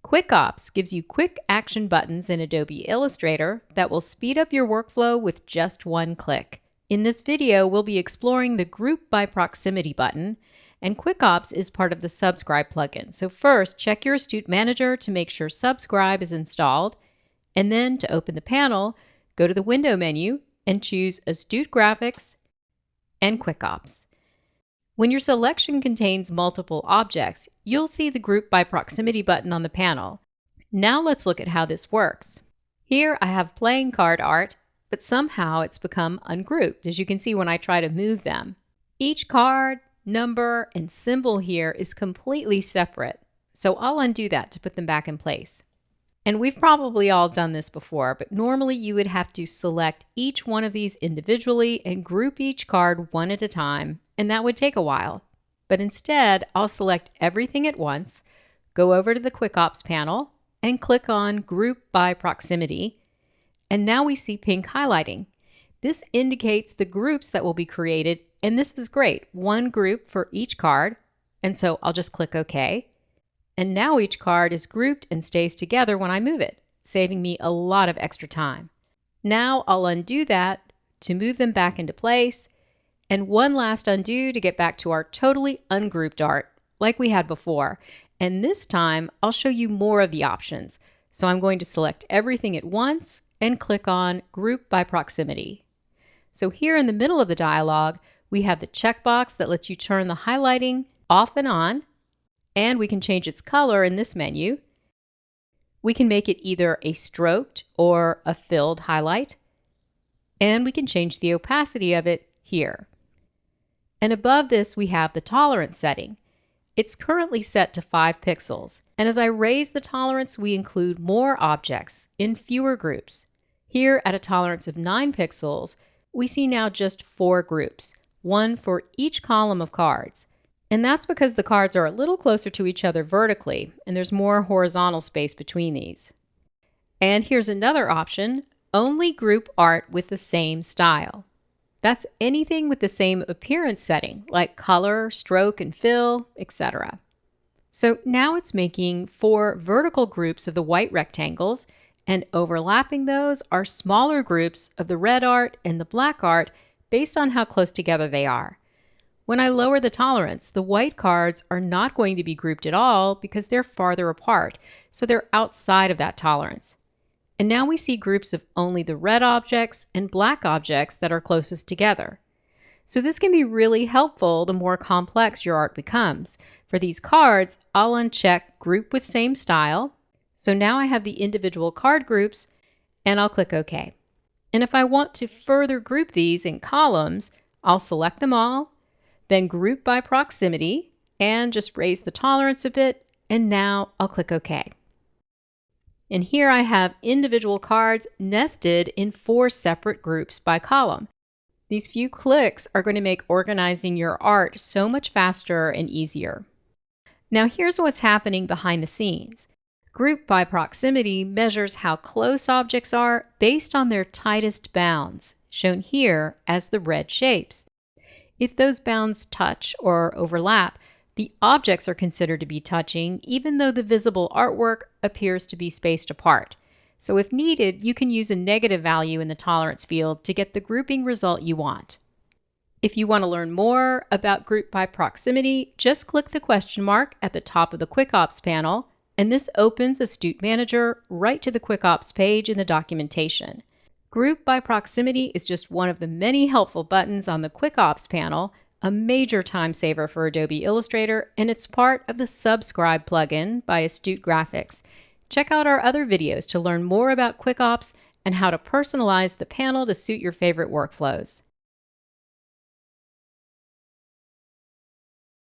QuickOps gives you quick action buttons in Adobe Illustrator that will speed up your workflow with just one click. In this video, we'll be exploring the Group by Proximity button, and QuickOps is part of the Subscribe plugin. So first, check your Astute Manager to make sure Subscribe is installed, and then to open the panel, go to the Window menu and choose Astute Graphics and QuickOps. When your selection contains multiple objects, you'll see the Group by Proximity button on the panel. Now let's look at how this works. Here I have playing card art, but somehow it's become ungrouped, as you can see when I try to move them. Each card, number, and symbol here is completely separate, so I'll undo that to put them back in place. And we've probably all done this before, but normally you would have to select each one of these individually and group each card one at a time, and that would take a while. But instead, I'll select everything at once, go over to the QuickOps panel, and click on Group by Proximity. And now we see pink highlighting. This indicates the groups that will be created, and this is great. One group for each card, and so I'll just click OK. And now each card is grouped and stays together when I move it, saving me a lot of extra time. Now I'll undo that to move them back into place, and one last undo to get back to our totally ungrouped art like we had before. And this time I'll show you more of the options. So I'm going to select everything at once and click on Group by Proximity. So here in the middle of the dialog, we have the checkbox that lets you turn the highlighting off and on, and we can change its color in this menu. We can make it either a stroked or a filled highlight, and we can change the opacity of it here. And above this, we have the tolerance setting. It's currently set to 5 pixels, and as I raise the tolerance, we include more objects in fewer groups. Here at a tolerance of 9 pixels, we see now just 4 groups, one for each column of cards. And that's because the cards are a little closer to each other vertically, and there's more horizontal space between these. And here's another option, only group art with the same style. That's anything with the same appearance setting, like color, stroke, and fill, etc. So now it's making 4 vertical groups of the white rectangles, and overlapping those are smaller groups of the red art and the black art based on how close together they are. When I lower the tolerance, the white cards are not going to be grouped at all because they're farther apart, so they're outside of that tolerance. And now we see groups of only the red objects and black objects that are closest together. So this can be really helpful the more complex your art becomes. For these cards, I'll uncheck Group with Same Style. So now I have the individual card groups, and I'll click OK. And if I want to further group these in columns, I'll select them all, then Group by Proximity, and just raise the tolerance a bit, and now I'll click OK. And here I have individual cards nested in 4 separate groups by column. These few clicks are going to make organizing your art so much faster and easier. Now here's what's happening behind the scenes. Group by Proximity measures how close objects are based on their tightest bounds, shown here as the red shapes. If those bounds touch or overlap, the objects are considered to be touching, even though the visible artwork appears to be spaced apart. So if needed, you can use a negative value in the tolerance field to get the grouping result you want. If you want to learn more about Group by Proximity, just click the question mark at the top of the QuickOps panel, and this opens Astute Manager right to the QuickOps page in the documentation. Group by Proximity is just one of the many helpful buttons on the QuickOps panel, a major time saver for Adobe Illustrator, and it's part of the Subscribe plugin by Astute Graphics. Check out our other videos to learn more about QuickOps and how to personalize the panel to suit your favorite workflows.